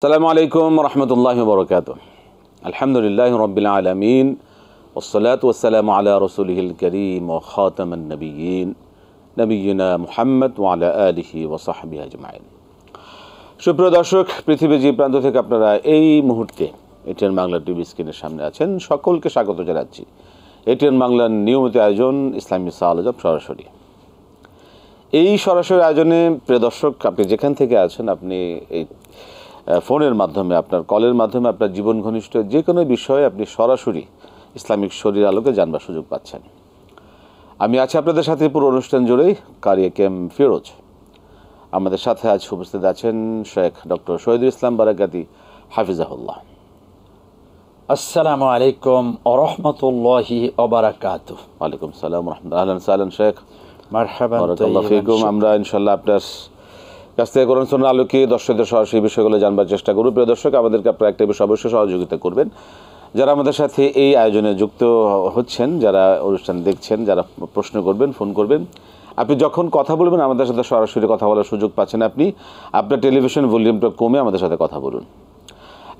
আসসালামু আলাইকুম রহমতুল্লাহি ওয়া বারাকাতুহু। আলহামদুলিল্লাহি রাব্বিল আলামিন ওয়াসসালাতু ওয়াসসালামু আলা রাসূলিহিল কারীম ওয়া খাতামান নাবিয়্যিন নবিয়্যিনা মুহাম্মদ ওয়া আলা আলিহি ওয়া সাহবিহি আজমাইন। সুপ্রিয় দর্শক, পৃথিবীর যে প্রান্ত থেকে আপনারা এই মুহূর্তে এটিএন বাংলা টিভি স্ক্রিনের সামনে আছেন, সকলকে স্বাগত জানাচ্ছি এটিএন বাংলার নিয়মিত আয়োজন ইসলামী সাওয়াল-জবাব সরাসরি। এই সরাসরি আয়োজনে প্রিয় দর্শক, আপনি যেখান থেকে আছেন, আপনি এই ফোনের মাধ্যমে, আপনার কলের মাধ্যমে আপনার জীবন ঘনিষ্ঠ যে কোনো বিষয়ে আপনি সরাসরি ইসলামিক শরীর আলোকে জানবার সুযোগ পাচ্ছেন। আমি আছি আপনাদের সাথে পুরো অনুষ্ঠান জুড়েই, কারি কেম ফিরোজ। আমাদের সাথে আজ উপস্থিত আছেন শেখ ডক্টর শহীদুল ইসলাম বারাকাতি হাফিজাহুল্লাহ। আসসালামু আলাইকুম ওয়া রাহমাতুল্লাহি ওয়া বারাকাতুহু। ওয়ালাইকুম সালাম ওয়া রাহমাতুল্লাহ। আহলান সাহলান শেখ, মারহাবান, বারাকাল্লাহু ফিকুম। আমরা ইনশাআল্লাহ আপনার কাছ থেকে কোরআন সুন্নাহর আলোকে দর্শকদের সরাসরি বিষয়গুলো জানবার চেষ্টা করব। প্রিয় দর্শক, আমাদেরকে আপনারা একটা বিষয় অবশ্যই সহযোগিতা করবেন। যারা আমাদের সাথে এই আয়োজনে যুক্ত হচ্ছেন, যারা অনুষ্ঠান দেখছেন, যারা প্রশ্ন করবেন, ফোন করবেন, আপনি যখন কথা বলবেন আমাদের সাথে সরাসরি কথা বলার সুযোগ পাচ্ছেন। আপনি আপনার টেলিভিশন ভলিউমটা কমে আমাদের সাথে কথা বলুন।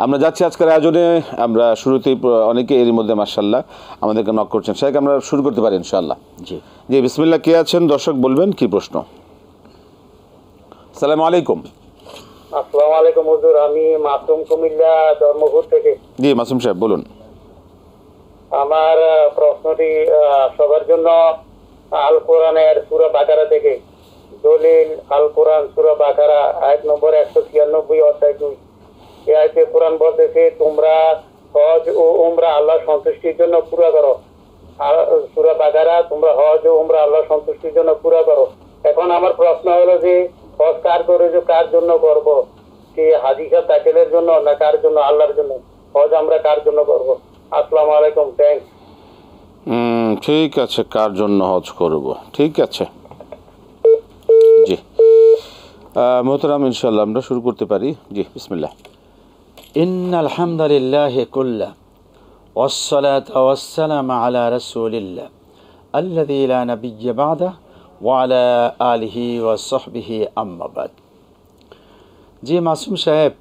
আমরা যাচ্ছি আজকের আয়োজনে। আমরা শুরুতেই অনেকে এরই মধ্যে মাশাআল্লাহ আমাদেরকে নক করছেন। শেখ, আমরা শুরু করতে পারি ইনশাআল্লাহ? জি জি, বিসমিল্লাহ। কে আছেন দর্শক, বলবেন কি প্রশ্ন? আসসালামু আলাইকুম। আসসালামু আলাইকুম হুজুর, আমি মাসুম কুমিল্লা ধর্মপুর থেকে। জি মাসুম সাহেব, বলুন। আমার প্রশ্নটি সবার জন্য আল কোরআনের সূরা বাকারা থেকে। দলিল আল কোরআন সূরা বাকারা আয়াত নম্বর 196 অধ্যায় 2। এই আয়াতে কোরআন বলতেছে, তোমরা হজ ও উমরা আল্লাহর সন্তুষ্টির জন্য পুরা করো। সূরা বাকারা, তোমরা হজ ও উমরা আল্লাহর সন্তুষ্টির জন্য পুরা করো। এখন আমার প্রশ্ন হলো যে হজ কার জন্য করবো? কি হাজী সাহেব দাখিলের জন্য না কার জন্য? আল্লাহর জন্য। হজ আমরা কার জন্য করবো? আসসালামু আলাইকুম, থ্যাংকস। ঠিক আছে, কার জন্য হজ করব, ঠিক আছে। জি মোহতারাম, ইনশাআল্লাহ আমরা শুরু করতে পারি। জি বিসমিল্লাহ। ইন্নাল হামদালিল্লাহি কুল্লা ওয়াসসালাতু ওয়াসসালামু আলা রাসূলিল্লাহ আল্লাযী লা নাবিয়্যা বা'দা ওয়া আলা আলিহি ওয়া সাহবিহি আম্মা বাদ। জি মাসুম সাহেব,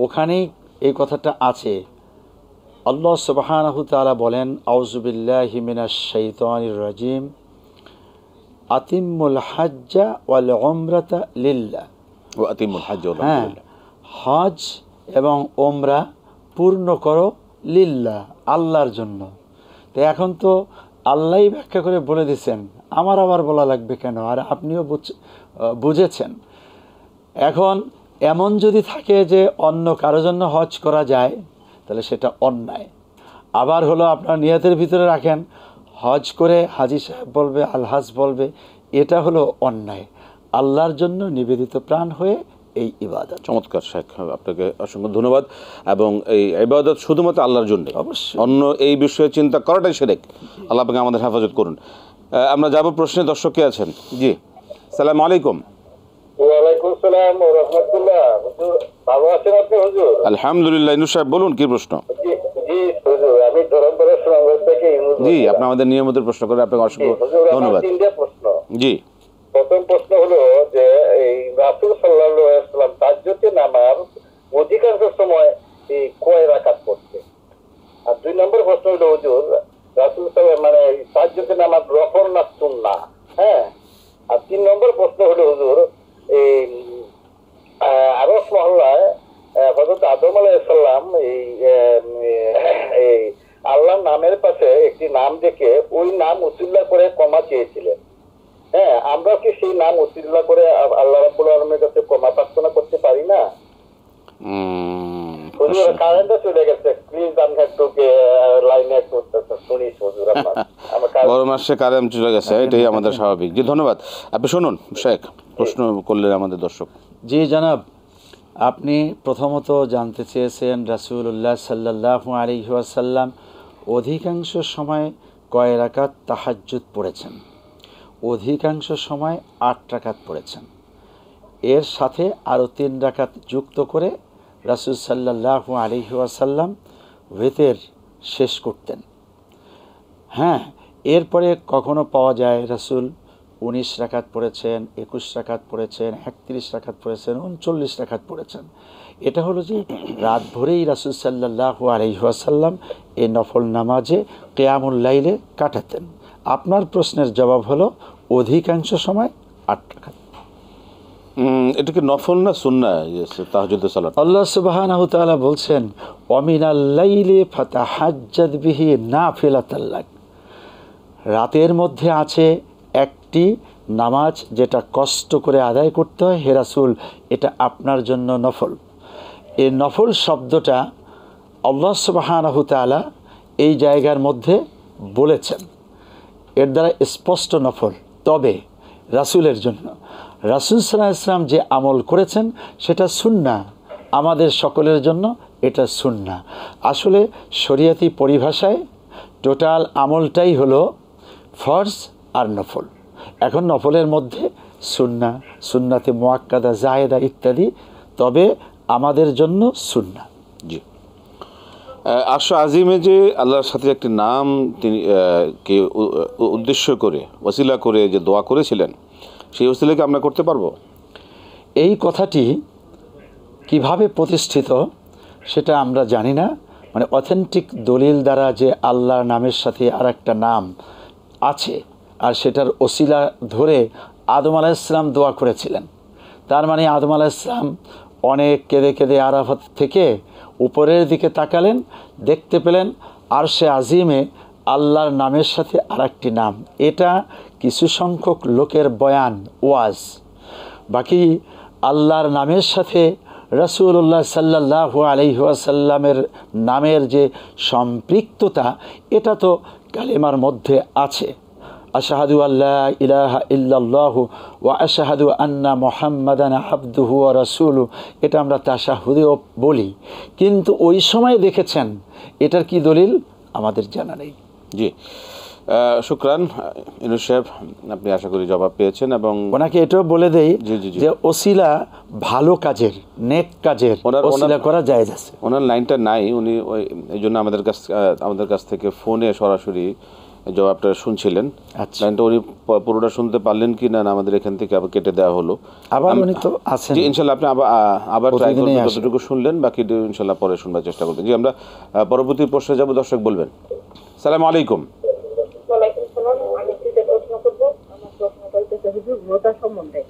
ওখানেই এই কথাটা আছে। আল্লাহ সুবহানাহু তাআলা বলেন, আউযু বিল্লাহি মিনাশ শাইতানির রাজিম, আতিম্মুল হাজ্জা ওয়াল উমরাতা লিল্লাহ। ওয়া আতিমুল হজ ওয়াল উমরা লিল্লাহ। হজ এবং ওমরা পূর্ণ করো লিল্লাহ, আল্লাহর জন্য। তো এখন তো আল্লাহই ব্যাখ্যা করে বলে দিয়েছেন, আমার আবার বলা লাগবে কেন? আর আপনিও বুঝেছেন। এখন এমন যদি থাকে যে অন্য কারোর জন্য হজ করা যায়, তাহলে সেটা অন্যায়। আবার হলো আপনার নিয়তের ভিতরে রাখেন, হজ করে হাজী সাহেব বলবে, আলহাজ বলবে, এটা হলো অন্যায়। আল্লাহর জন্য নিবেদিত প্রাণ হয়ে এই ইবাদত। চমৎকার শেখ, আপনাকে অসংখ্য ধন্যবাদ। এবং এই ইবাদত শুধুমাত্র আল্লাহর জন্য, অবশ্যই অন্য এই বিষয়ে চিন্তা করাটাই শিরক। আল্লাহ পাক আমাদের হেফাজত করুন। আমরা যাব প্রশ্নে। দর্শক কে আছেন? জি আসসালামু আলাইকুম। ওয়ালাইকুম আসসালাম ওয়া রাহমাতুল্লাহ। হুজুর ভালো আছেন আপনি? হুজুর আলহামদুলিল্লাহ। ইনু সাহেব, বলুন কি প্রশ্ন? জি জি হুজুর, আমি ধরমপুরের সুনামগঞ্জ থেকে। জি, আপনি আমাদের নিয়মিত প্রশ্ন করে আপনাকে অসংখ্য ধন্যবাদ। তিনটা প্রশ্ন। জি। প্রথম প্রশ্ন হলো যে এই রাসূল সাল্লাল্লাহু আলাইহি ওয়াসাল্লাম তাহাজ্জুদের নামাজ অধিকাংশ সময় এই কয় রাকাত পড়তেন? আর দুই নম্বর প্রশ্ন হলো হুজুর, রাসূল সাল্লাল্লাহু মানে তাহাজ্জুদের নামাজ নফল না সুন্নাহ? হ্যাঁ। আর তিন নম্বর প্রশ্ন হলো হুজুর, এই আরশ মহল্লায় হযরত আদম আলাইহিস সালাম এই আল্লাহর নামের পাশে একটি নাম দেখে ওই নাম উসিলা করে ক্ষমা চেয়েছিলেন। হ্যাঁ, আমরা কি সেই নাম উসিলা করে আল্লাহ রাব্বুল আলামিনের কাছে ক্ষমা প্রার্থনা করতে পারি না? হুজুর কারেন্টটা চলে গেছে, প্লিজ আমি একটু লাইনে একটু শুনিস হুজুর। বড় মাসে কারেন্ট চলে গেছে, এটাই আমাদের স্বাভাবিক। জি ধন্যবাদ। আপনি শুনুন শেখ, প্রশ্ন করলেন আমাদের দর্শক। জি জনাব, আপনি প্রথমত জানতে চেয়েছেন রাসূলুল্লাহ সাল্লাল্লাহু আলাইহি ওয়াসাল্লাম অধিকাংশ সময় কয় রাকাত তাহাজ্জুদ পড়েছেন? অধিকাংশ সময় 8 রাকাত পড়েছেন। এর সাথে আরও 3 রাকাত যুক্ত করে রাসূল সাল্লাল্লাহু আলাইহি ওয়াসাল্লাম ভিতর শেষ করতেন। হ্যাঁ, এরপরে কখনো পাওয়া যায় রাসূল 19 রাকাত পড়েছেন, 21 রাকাত পড়েছেন, 31 রাকাত পড়েছেন, 39 রাকাত পড়েছেন। এটা হলো যে রাত ভরেই রাসূল সাল্লাল্লাহু আলাইহি ওয়াসাল্লাম এই নফল নামাজে কিয়ামুল লাইলে কাটাতেন। আপনার প্রশ্নের জবাব হলো অধিকাংশ সময় 8 রাকাত। এটা কি নফল না সুন্নাহ তাহাজ্জুদের সালাত? আল্লাহ সুবহানাহু ওয়া তাআলা বলছেন ওয়ামিনাল লাইলি ফাতাহাজ্জাদ বিহি নাফিলাতাল লাক, রাতের মধ্যে আছে একটি নামাজ যেটা কষ্ট করে আদায় করতে হয়, হে রাসূল এটা আপনার জন্য নফল। এই নফল শব্দটা আল্লাহ সুবহানাহু ওয়া তাআলা এই জায়গার মধ্যে বলেছেন, এর দ্বারা স্পষ্ট নফল। তবে রাসূলের জন্য, রাসূল সাল্লাল্লাহু আলাইহি ওয়াসাল্লাম যে আমল করেছেন সেটা সুন্নাহ, আমাদের সকলের জন্য এটা সুন্নাহ। আসলে শরীয়তি পরিভাষায় টোটাল আমলটাই হলো ফরজ আর নফল। এখন নফলের মধ্যে সুন্নাহ, সুন্নাতে মুআক্কাদা, জায়েদা ইত্যাদি, তবে আমাদের জন্য সুন্নাহ। জি, আরশ আজিমে যে আল্লাহর সাথে একটি নাম তিনি কে উদ্দেশ্য করে ওসিলা করে যে দোয়া করেছিলেন, সেই ওসিলাকে আমরা করতে পারবো? এই কথাটি কিভাবে প্রতিষ্ঠিত সেটা আমরা জানি না। মানে অথেন্টিক দলিল দ্বারা যে আল্লাহর নামের সাথে আর একটা নাম আছে আর সেটার ওসিলা ধরে আদম আলাইহিস সালাম দোয়া করেছিলেন, তার মানে আদম আলাইহিস সালাম অনেক কেঁদে কেঁদে আরাফাত থেকে উপরের দিকে তাকালেন, দেখতে পেলেন আরশে আজিমে আল্লাহর নামের সাথে আর একটি নাম। এটা কিছু সংখ্যক লোকের বয়ান, ওয়াজ। বাকি আল্লাহর নামের সাথে রাসূলুল্লাহ সাল্লাল্লাহু আলাইহি ওয়াসাল্লামের নামের যে সম্পৃক্ততা, এটা তো কালিমার মধ্যে আছে। আশহাদু আল্লা ইলাহা ইল্লাল্লাহু ওয়া আশহাদু আন্না মুহাম্মাদান আবদুহু ওয়া রাসূলুহু, এটা আমরা তাশাহুদেও বলি। কিন্তু ওই সময় দেখেছেন এটার কি দলিল আমাদের জানা নেই। জি, শুকরান ইউনূস সাহেব, আপনি আশা করি জবাব পেয়েছেন। এবং ওনাকে এটাও বলে দেই যে ওসিলা ভালো কাজের, নেক কাজের ওসিলা করা জায়েজ আছে। ওনার লাইনটা নাই, উনি এই জন্য আমাদের কাছ থেকে ফোনে সরাসরি জবাবটা শুনছিলেন। লাইনটা উনি পুরোটা শুনতে পারলেন কি না আমাদের এখান থেকে আবার কেটে দেওয়া হলো। আবার উনি তো আছেন, জি ইনশাআল্লাহ আপনি আবার ট্রাই করবেন, যতটুকু শুনলেন বাকি ইনশাআল্লাহ পরে শুনবার চেষ্টা করবেন। জি, আমরা পরবর্তী প্রশ্নে যাব। দর্শক বলবেন। আসসালামু আলাইকুম। ওয়ালাইকুম সালাম। আমি একটা প্রশ্ন করব। আমার প্রশ্নটা হচ্ছে হুজুর রোজা সম্বন্ধে।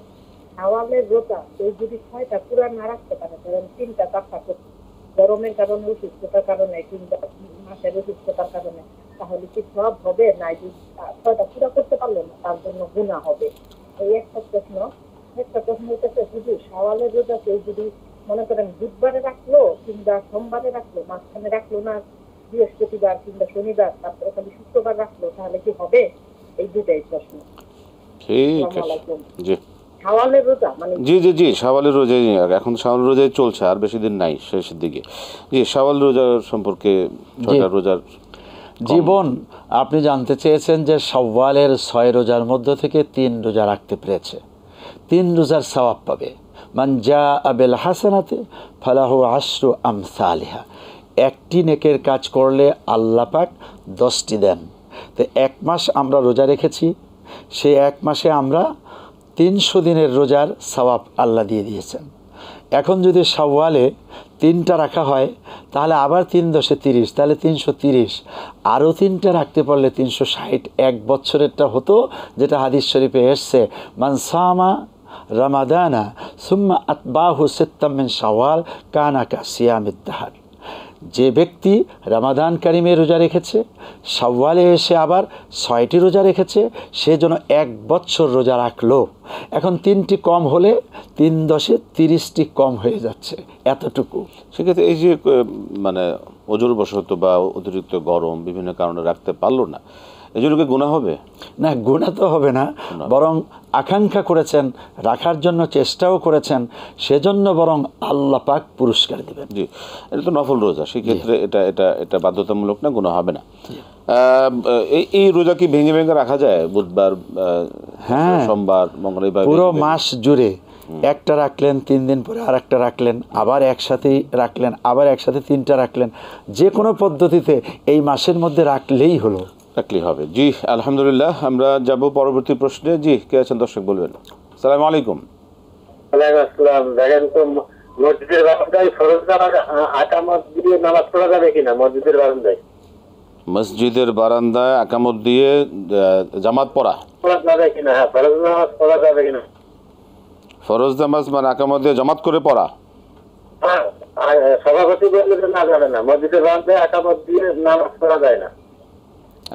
হাওয়ালের রোজা কেউ যদি 6টা পুরা না রাখতে পারে, ধরেন 3টা 4টা করছে, গরমের কারণে, অসুস্থতার কারণে কিংবা মাসের অসুস্থতার কারণে, তাহলে কি সব হবে না? যদি 6টা পুরা করতে পারলো না তার জন্য গুনাহ হবে? এই একটা প্রশ্ন। একটা প্রশ্ন হচ্ছে হুজুর হাওয়ালের রোজা কেউ যদি মনে করেন বুধবারে রাখলো কিংবা সোমবারে রাখলো, মাঝখানে রাখলো না বৃহস্পতিবার কিংবা শনিবার, তারপরে খালি শুক্রবার রাখলো, তাহলে কি হবে? এই দুটাই প্রশ্ন। ঠিক আছে। জি, শাওয়ালের রোজা মানে জি শাওয়ালের রোজাই, এখন শাওয়াল রোজাই চলছে, আর বেশি দিন নাই, শেষের দিকে। জি, শাওয়াল রোজা সম্পর্কে 6টা রোজার জীবন আপনি জানতে চেয়েছেন যে শাওয়ালের 6 রোজার মধ্য থেকে 3 রোজা রাখতে পেরেছে, 3 রোজার সওয়াব পাবে। মান জাআ বিল হাসানাতি ফালাহু আশরু আমসালিহা। একটি নেকের কাজ করলে আল্লাহ পাক 10টি দেন। তো 1 মাস আমরা রোজা রেখেছি, সেই 1 মাসে আমরা 300 দিনের রোজার সওয়াব আল্লাহ দিয়ে দিয়েছেন। এখন যদি শাওয়ালে 3টা রাখা হয় তাহলে আবার 3 × 10 = 30, তাহলে 330। আরও 3টা রাখতে পারলে 360, 1 বছরেরটা হতো, যেটা হাদিস শরীফে এসছে মান সামা রামাদানা সুম্মা আতবাহু সিত্তাম মিন শাওয়াল কানা কা সিয়ামিদ দাহর। যে ব্যক্তি রমাদান কারিমে রোজা রেখেছে, শাওয়ালে এসে আবার 6টি রোজা রেখেছে, সে যেন 1 বছর রোজা রাখলো। এখন 3টি কম হলে 3 × 10 = 30টি কম হয়ে যাচ্ছে, এতটুকু। সেক্ষেত্রে এই যে মানে ওজোর বশত বা অতিরিক্ত গরম বিভিন্ন কারণে রাখতে পারলো না, এই জন্য কি গুনাহ হবে? না, গুনাহ তো হবে না, বরং আকাঙ্ক্ষা করেছেন, রাখার জন্য চেষ্টাও করেছেন, সেজন্য বরং আল্লাহ পাক পুরস্কার দিবেন। জি, এটা তো নফল রোজা, সেক্ষেত্রে এটা বাধ্যতামূলক না, গুনাহ হবে না। এই রোজা কি ভেঙে ভেঙে রাখা যায়? বুধবার, সোমবার, মঙ্গলবার, পুরো মাস জুড়ে একটা রাখলেন, 3 দিন পরে আর একটা রাখলেন, আবার একসাথেই রাখলেন, আবার একসাথে 3টা রাখলেন, যে কোনো পদ্ধতিতে এই মাসের মধ্যে রাখলেই হলো, রাখলেই হবে। জি, আলহামদুলিল্লাহ। আমরা যাব পরবর্তী প্রশ্নে। জি, কে আছেন দর্শক বলবেন। আসসালামু আলাইকুম। ওয়ালাইকুম আসসালাম। দেখেন তো মসজিদের বারান্দায় ফরজ নামাজ আকামত দিয়ে নামাজ পড়া যাবে কিনা? মসজিদের বারান্দায় মসজিদের বারান্দায় আকামত দিয়ে জামাত পড়া পড়া যাবে কিনা? হ্যাঁ, ফরজ নামাজ পড়া যাবে কিনা? ফরজ নামাজ মানে আকামত দিয়ে জামাত করে পড়া। হ্যাঁ, আর সভাপতি বললে যে না যাবে না, মসজিদের বারান্দায় আকামত দিয়ে নামাজ পড়া যায় না।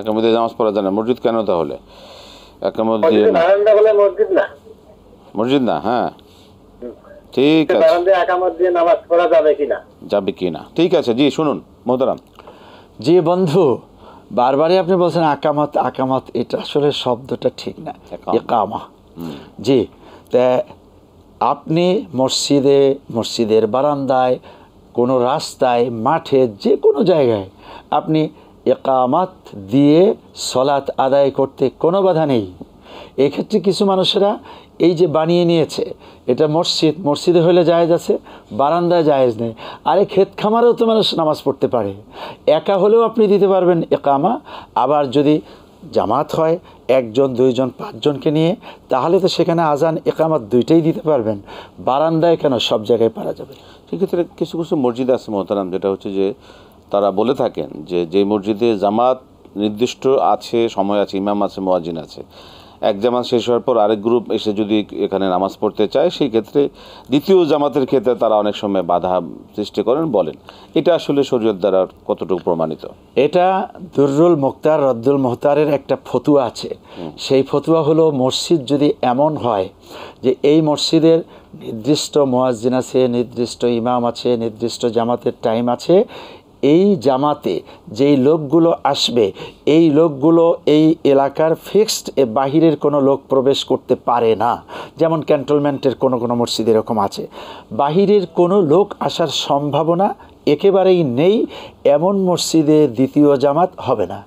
আকামত দিয়ে নামাজ পড়া যায় না, মসজিদ কেন তাহলে? আকামত দিয়ে মসজিদের বারান্দা বলে মসজিদ না, মসজিদ না। হ্যাঁ ঠিক আছে, বারান্দায় আকামত দিয়ে নামাজ পড়া যাবে কিনা? যাবে কি না, ঠিক আছে। জি শুনুন মোহতারাম। জি বন্ধু, বারবারই আপনি বলছেন আকামত আকামত, এটা আসলে শব্দটা ঠিক না, ইকামা। জি, তা আপনি মসজিদের বারান্দায়, কোনো রাস্তায়, মাঠে, যে কোনো জায়গায় আপনি ইকামাত দিয়ে সলাত আদায় করতে কোনো বাধা নেই। এক্ষেত্রে কিছু মানুষেরা এই যে বানিয়ে নিয়েছে, এটা মসজিদে হলে জায়েজ আছে, বারান্দায় জায়েজ নেই। আরে ক্ষেত খামারেও তো মানুষ নামাজ পড়তে পারে, একা হলেও আপনি দিতে পারবেন ইকামা। আবার যদি জামাত হয় 1 জন 2 জন 5 জনকে নিয়ে, তাহলে তো সেখানে আজান ইকামাত দুইটাই দিতে পারবেন। বারান্দায় কেন, সব জায়গায় পারা যাবে। সেক্ষেত্রে কিছু কিছু মসজিদ আছে মোহতারাম, যেটা হচ্ছে যে তারা বলে থাকেন যে মসজিদে জামাত নির্দিষ্ট আছে, সময় আছে, ইমাম আছে, মুয়াজ্জিন আছে, এক জামাত শেষ হওয়ার পর আরেক গ্রুপ এসে যদি এখানে নামাজ পড়তে চায়, সেই ক্ষেত্রে দ্বিতীয় জামাতের ক্ষেত্রে তারা অনেক সময় বাধা সৃষ্টি করেন। বলেন এটা আসলে শরীয়ত দ্বারা কতটুকু প্রমাণিত? এটা দুররুল মুখতার রদ্দুল মুহতারের একটা ফতুয়া আছে। সেই ফতুয়া হলো, মসজিদ যদি এমন হয় যে এই মসজিদের নির্দিষ্ট মুয়াজ্জিন আছে, নির্দিষ্ট ইমাম আছে, নির্দিষ্ট জামাতের টাইম আছে, এই জামাতে যেই লোকগুলো আসবে, এই লোকগুলো এই এলাকার ফিক্সড, বাহিরের কোনো লোক প্রবেশ করতে পারে না। যেমন ক্যান্টনমেন্টের কোনো কোনো মসজিদ এরকম আছে, বাহিরের কোনো লোক আসার সম্ভাবনা একেবারেই নেই, এমন মসজিদে দ্বিতীয় জামাত হবে না।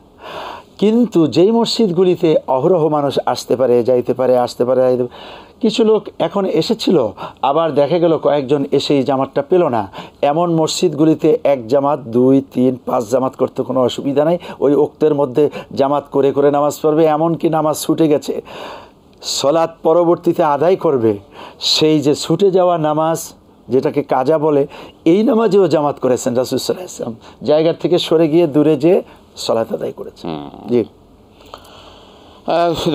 কিন্তু যেই মসজিদগুলিতে অহরহ মানুষ আসতে পারে, যাইতে পারে, আসতে পারে, কিছু লোক এখন এসেছিল, আবার দেখা গেল কয়েকজন এসেই জামাতটা পেল না, এমন মসজিদগুলিতে 1 জামাত 2 3 5 জামাত করতে কোনো অসুবিধা নেই। ওই ওক্তের মধ্যে জামাত করে করে নামাজ পড়বে, এমনকি নামাজ ছুটে গেছে, সলাৎ পরবর্তীতে আদায় করবে। সেই যে ছুটে যাওয়া নামাজ, যেটাকে কাজা বলে, এই নামাজেও জামাত করেছেন রাসূল সাল্লাল্লাহু আলাইহি ওয়াসাল্লাম, জায়গার থেকে সরে গিয়ে দূরে যে সলাত আদায় করেছেন। জি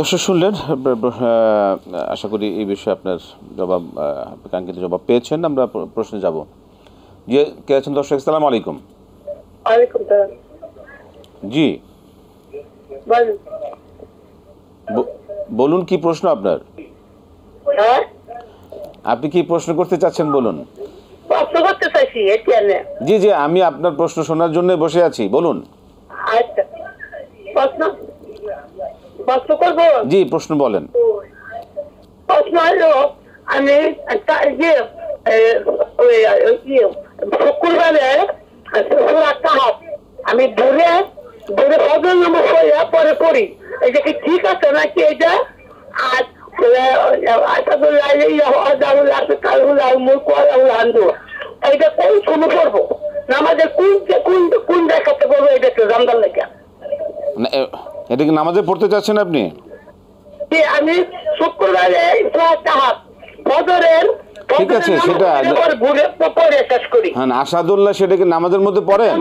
দর্শক শুনলেন, আশা করি এই বিষয়ে আপনার জবাব, কাঙ্ক্ষিত জবাব পেয়েছেন। আমরা প্রশ্নে যাব। যে কে আছেন দর্শক? আসসালামু আলাইকুম। ওয়ালাইকুম সালাম। জি বলুন। বলুন কি প্রশ্ন আপনার? হ্যাঁ, আপনি কি প্রশ্ন করতে চাচ্ছেন বলুন। প্রশ্ন করতে চাইছি এখানে। জি জি, আমি আপনার প্রশ্ন শোনার জন্য বসে আছি, বলুন। আচ্ছা, প্রশ্ন করবো? জি প্রশ্ন বলেন। প্রশ্ন হলো, আমি শুক্রবারে সূরা কাহাফ আমি দূরে ফজর নামাজ পরে পড়ি, এটা কি ঠিক আছে নাকি? এটা আর এইটা কোন সময় পড়বো, নামাজের কোন দেখাতে পড়বো, এটা একটু জানবার লাগে। এটা কি নামাজে পড়তে চাচ্ছেন আপনি? আমি শুক্রবারে ফজরের ঠিক আছে, সেটা পরে শেষ করি। হ্যাঁ, আসাদুল্লাহ সেটা কি নামাজের মধ্যে পড়েন?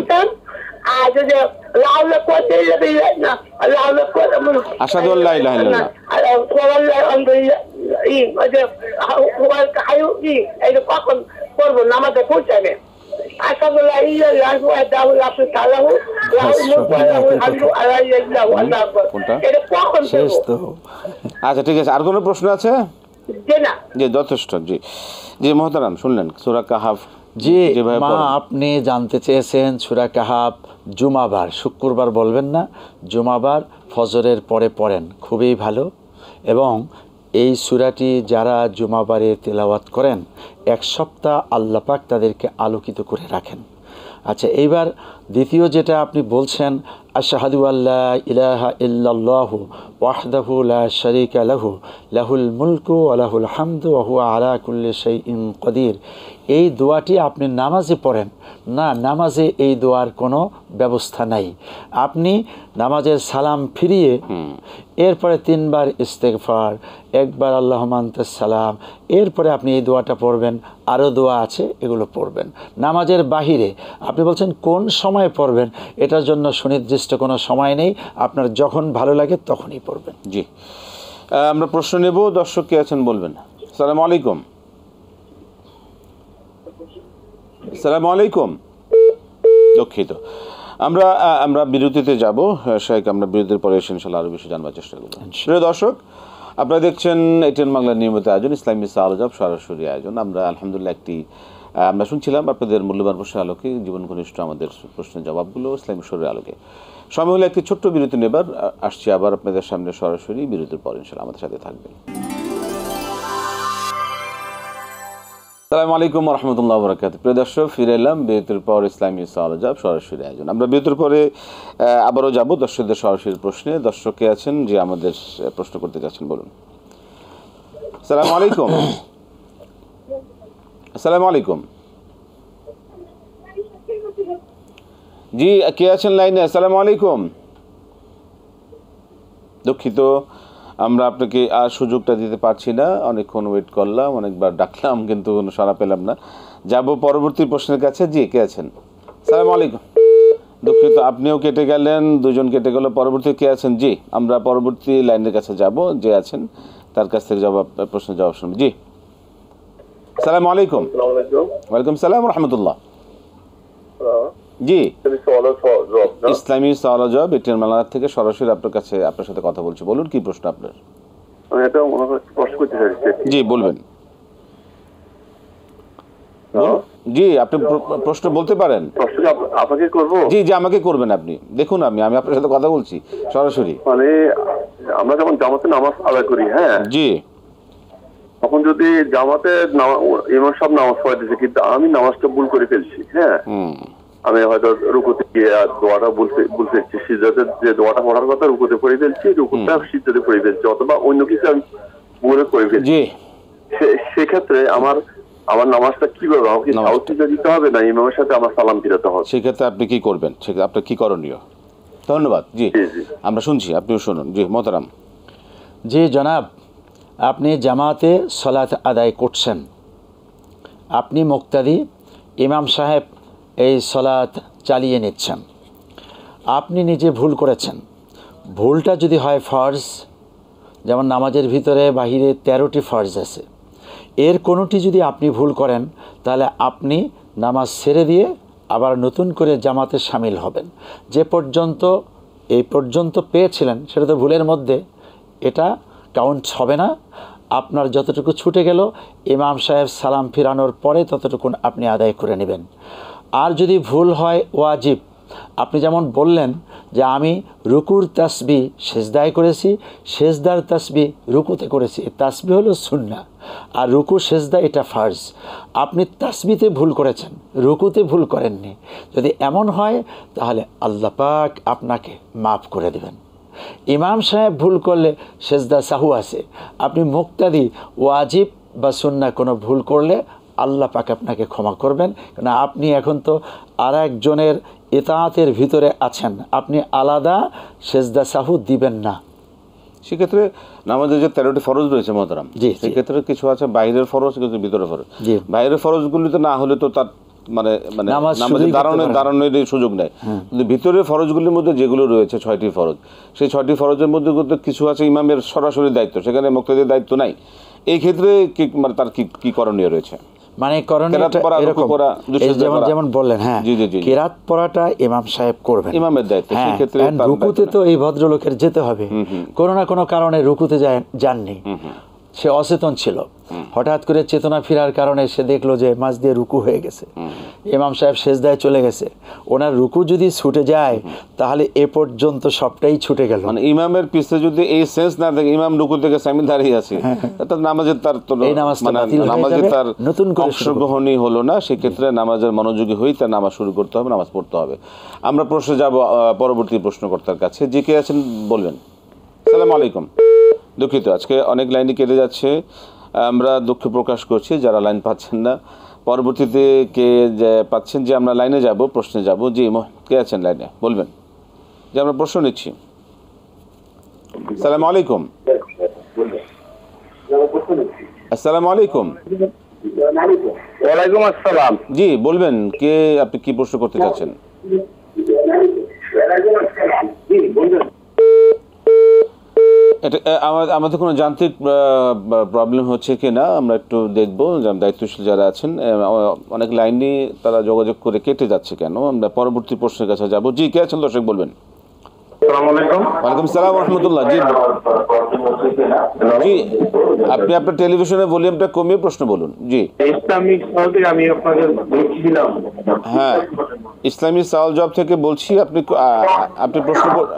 আসাদুল্লাহ ইলাহা ইল্লাল্লাহ, কখন করবো নামাজে পৌঁছাবে? শেষ তো। আচ্ছা ঠিক আছে, আর কোনো প্রশ্ন আছে? জি যথেষ্ট। জি জি মোহতারাম, শুনলেন সূরা কাহাফ। জি মা, আপনি জানতে চেয়েছেন সূরা কাহাফ জুমাবার, শুক্রবার বলবেন না, জুমাবার ফজরের পরে পড়েন, খুবই ভালো। এবং এই সূরাটি যারা জুমাবারে তেলাওয়াত করেন, 1 সপ্তাহ আল্লাহ পাক তাদেরকে আলোকিত করে রাখেন। আচ্ছা, এইবার দ্বিতীয় যেটা আপনি বলছেন, আশহাদু আল্লা ইলাহা ইল্লাল্লাহু ওয়াহদাহু লা শারীকা লাহু লাহুল মুলকু ওয়া লাহুল হামদু ওয়া হুয়া আলা কুল্লি শাইইন কাদির, এই দোয়াটি আপনি নামাজে পড়েন না, নামাজে এই দোয়ার কোনো ব্যবস্থা নাই। আপনি নামাজের সালাম ফিরিয়ে এরপরে 3 বার ইস্তেগফার, 1 বার আল্লাহুম্মা আনতাস সালাম, এরপরে আপনি এই দোয়াটা পড়বেন। আরও দোয়া আছে, এগুলো পড়বেন নামাজের বাহিরে। আপনি বলছেন কোন সময় পড়বেন, এটার জন্য সুনির্দিষ্ট কোনো সময় নেই, আপনার যখন ভালো লাগে তখনই পড়বেন। জি, আমরা প্রশ্ন নেব। দর্শক কে আছেন বলবেন। আসসালামু আলাইকুম। আসসালামু আলাইকুম। দুঃখিত, আমরা বিরতিতে যাব। শেখ, আমরা বিরতির পরে এসে ইনশাআল্লাহ আরও বেশি জানবার চেষ্টা করব। প্রিয় দর্শক, আপনারা দেখছেন এটিএন বাংলার নিয়মিত আয়োজন ইসলামী আলোচনা, সরাসরি আয়োজন। আমরা আলহামদুলিল্লাহ আমরা শুনছিলাম আপনাদের মূল্যবান প্রশ্নের আলোকে জীবন ঘনিষ্ঠ আমাদের প্রশ্নের জবাবগুলো ইসলামী শরীরের আলোকে। সময় হলে একটি ছোট্ট বিরতি নেবার, আসছি আবার আপনাদের সামনে সরাসরি বিরতির পর ইনশাআল্লাহ আমাদের সাথে থাকবেন। আসসালামু আলাইকুম ওয়া রাহমাতুল্লাহি ওয়া বারাকাতুহু। প্রিয় দর্শক, ফিরে এলাম বিরতির পর ইসলামী আলোচনা, সরাসরি আয়োজন। আমরা বিরতির পরে আবারও যাব দর্শকদের সরাসরি প্রশ্নে। দর্শকে আছেন যে আমাদের প্রশ্ন করতে যাচ্ছেন, বলুন। আসসালামু আলাইকুম। আসসালামু আলাইকুম। জি, কে আছেন লাইনে? আসসালামু আলাইকুম। দুঃখিত, আমরা আপনাকে আর সুযোগটা দিতে পারছি না। অনেকক্ষণ ওয়েট করলাম, অনেকবার ডাকলাম, কিন্তু কোনো সাড়া পেলাম না। যাব পরবর্তী প্রশ্নের কাছে। জি, কে আছেন? আসসালামু আলাইকুম। দুঃখিত, আপনিও কেটে গেলেন, দুজন কেটে গেল। পরবর্তী কে আছেন? জি, আমরা পরবর্তী লাইনের কাছে যাব। যে আছেন তার কাছ থেকে প্রশ্নের জবাব শুনব। জি, আসসালামু আলাইকুম। ওয়ালাইকুম সালাম রহমতুল্লাহ। জি, ইসলামী সওয়াল জবাব এটিএন বাংলা থেকে সরাসরি আপনার সাথে কথা বলছি। বলুন, কি প্রশ্ন আপনার? জি, বলবেন। জি, আপনি প্রশ্ন বলতে পারেন। আপনাকে করব? জি জি, আমাকে করবেন আপনি। দেখুন, আমি আপনার সাথে কথা বলছি সরাসরি। মানে আমরা যখন জামাতে নামাজ আদায় করি, হ্যাঁ জি, তখন যদি জামাতে ইমাম সাহেব নামাজ পড়াইতেছে, কিন্তু আমি নামাজটা ভুল করে ফেলছি, হ্যাঁ আমি হয়তো রুকুতে গিয়ে দোয়াটা ভুল ফেলছি, সিজদাতে যে দোয়াটা পড়ার কথা রুকুতে পড়ে ফেলছি, রুকুটা সিজদাতে পড়ে ফেলছি, অথবা অন্য কিছু আমি ভুলে করে ফেলছি। সেক্ষেত্রে আমার নামাজটা কিভাবে, আমাকে সাউথিটা দিতে হবে না ইমামের সাথে আমার সালাম ফিরাতে হবে? সেক্ষেত্রে আপনি কি করবেন, সেক্ষেত্রে আপনার কি করণীয়? ধন্যবাদ। জি, আমরা শুনছি, আপনিও শুনুন। জি মোহতারাম। জি জনাব, আপনি জামাতে সালাত আদায় করছেন, আপনি মুক্তাদি, ইমাম সাহেব এই সালাত চালিয়ে নিচ্ছেন, আপনি নিজে ভুল করেছেন। ভুলটা যদি হয় ফরজ, যেমন নামাজের ভিতরে বাহিরে 13টি ফরজ আছে, এর কোনোটি যদি আপনি ভুল করেন, তাহলে আপনি নামাজ ছেড়ে দিয়ে আবার নতুন করে জামাতে শামিল হবেন। যে পর্যন্ত এই পর্যন্ত পেয়েছিলেন সেটা তো ভুলের মধ্যে, এটা কাউন্ট হবে না। আপনার যতটুকু ছুটে গেল ইমাম সাহেব সালাম ফিরানোর পরে ততটুকু আপনি আদায় করে নেবেন। আর যদি ভুল হয় ওয়াজিব, আপনি যেমন বললেন যে আমি রুকুর তাসবি সেজদায় করেছি, সেজদার তাসবি রুকুতে করেছি, তাসবি হলো সুন্নাহ, আর রুকু সেজদা এটা ফার্জ। আপনি তাসবিতে ভুল করেছেন, রুকুতে ভুল করেননি। যদি এমন হয় তাহলে আল্লাহ পাক আপনাকে মাফ করে দেবেন। ইমাম সাহেব ভুল করলে সেজদা সাহু আছে, আপনি মুক্তাদি ওয়াজিব বা সুন্নাহ কোনো ভুল করলে আল্লাহ পাক আপনাকে ক্ষমা করবেন, কারণ আপনি এখন তো আর একজনের ইতাআতের ভিতরে আছেন, আপনি আলাদা সেজদা সাহু দিবেন না। সেক্ষেত্রে নামাজের যে 13টি ফরজ রয়েছে মোহতারাম, সেক্ষেত্রে কিছু আছে বাইরের ফরজ, কিছু ভিতরের ফরজ। বাইরের ফরজগুলিতে না হলে তো তার মানে নামাজে দাঁড়ানোর সুযোগ নেই। কিন্তু ভিতরের ফরজগুলির মধ্যে যেগুলো রয়েছে 6টি ফরজ, সেই 6টি ফরজের মধ্যে কিছু আছে ইমামের সরাসরি দায়িত্ব, সেখানে মুক্তাদির দায়িত্ব নাই। এই ক্ষেত্রে তার কি করণীয় রয়েছে? মানে যেমন বললেন, হ্যাঁ কিরাত পড়াটা ইমাম সাহেব করবেন, ইমামের দায়িত্ব। সেক্ষেত্রে রুকুতে তো এই ভদ্রলোকের যেতে হবে, কোনো না কোনো কারণে রুকুতে যাননি, সে অচেতন ছিল, হঠাৎ করে চেতনা ফেরার কারণে সে দেখলো যে মাঝ দিয়ে রুকু হয়ে গেছে, ইমাম সাহেব সেজদায় চলে গেছে, ওনার রুকু যদি ছুটে যায় তাহলে এ পর্যন্ত সবটাই ছুটে গেল। মানে ইমামের পিছে যদি এই সেন্স না থাকে, ইমাম রুকু থেকে আমি দাঁড়িয়ে আছি, নামাজের তার নতুন অংশগ্রহণই হলো না। সেক্ষেত্রে নামাজের মনোযোগী হয়ে তার নামাজ শুরু করতে হবে, নামাজ পড়তে হবে। আমরা প্রশ্নে যাব পরবর্তী প্রশ্নকর্তার কাছে। যে কে আছেন বলবেন। আসসালামু আলাইকুম। দুঃখিত, আজকে অনেক লাইনই কেটে যাচ্ছে, আমরা দুঃখ প্রকাশ করছি যারা লাইন পাচ্ছেন না। পরবর্তীতে কে যে পাচ্ছেন, যে আমরা লাইনে যাব, প্রশ্নে যাব। জি, কে আছেন লাইনে, বলবেন। যে আমরা প্রশ্ন নিচ্ছি। আসসালামু আলাইকুম। আসসালামু আলাইকুম। ওয়ালাইকুম আসসালাম। জি, বলবেন কে, আপনি কি প্রশ্ন করতে চাচ্ছেন? এটা আমাদের কোনো যান্ত্রিক প্রবলেম হচ্ছে কি না আমরা একটু দেখবো। দায়িত্বশীল যারা আছেন, অনেক লাইনে তারা যোগাযোগ করে কেটে যাচ্ছে কেন, আমরা পরবর্তী প্রশ্নের কাছে যাব। জি, কে আছেন দর্শক, বলবেন। ওয়ালাইকুম সালাম রহমতুল্লাহ। জি জি, আপনি আপনার টেলিভিশনের ভলিউমটা কমিয়ে প্রশ্ন বলুন। জি, ইসলামিক আমি আপনাদের বলছিলাম। হ্যাঁ, ইসলামী সাওয়াল জব থেকে বলছি। আপনি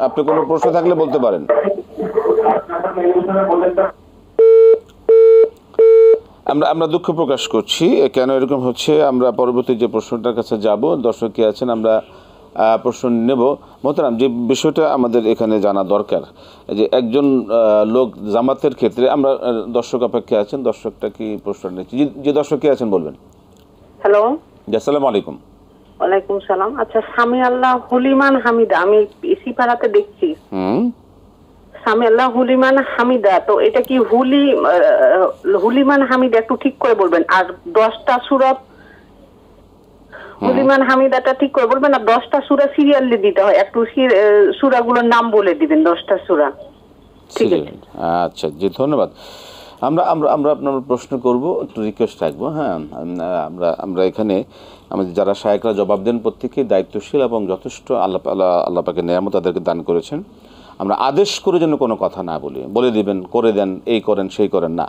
আপনি কোনো প্রশ্ন থাকলে বলতে পারেন। আমরা দুঃখ প্রকাশ করছি কেন এরকম হচ্ছে। আমরা পরবর্তী যে প্রশ্নটার কাছে যাব, দর্শক কে আছেন আমরা প্রশ্ন নেব। মোহতারাম, যে বিষয়টা আমাদের এখানে জানা দরকার, যে একজন লোক জামাতের ক্ষেত্রে, আমরা দর্শক অপেক্ষা আছেন, দর্শকটা কি প্রশ্ন নিচ্ছি। যে দর্শক কে আছেন বলবেন। হ্যালো, আসসালামু আলাইকুম। ওয়ালাইকুম সালাম। আচ্ছা, সামি আল্লাহ হুলিমান হামিদা, আমি এসি পাড়াতে দেখছি সামি আল্লাহ হুলিমান হামিদা, তো এটা কি হুলিমান হামিদা একটু ঠিক করে বলবেন। আর 10টা সূরা হুলিমান হামিদাটা ঠিক করে বলবেন। আর 10টা সূরা সিরিয়ালি দিতে হয়, একটু সূরাগুলোর নাম বলে দিবেন, 10টা সূরা। ঠিক আছে, আচ্ছা জি, ধন্যবাদ। আমরা আমরা আমরা আপনার প্রশ্ন করব, একটু রিকোয়েস্ট রাখবো। হ্যাঁ, আমরা এখানে আমাদের যারা শায়েখরা জবাব দেন প্রত্যেকে দায়িত্বশীল এবং যথেষ্ট আল্লাহ পাকে নেয়ামত তাদেরকে দান করেছেন। আমরা আদেশ করে যেন কোনো কথা না বলি, বলে দিবেন, করে দেন, এই করেন সেই করেন না।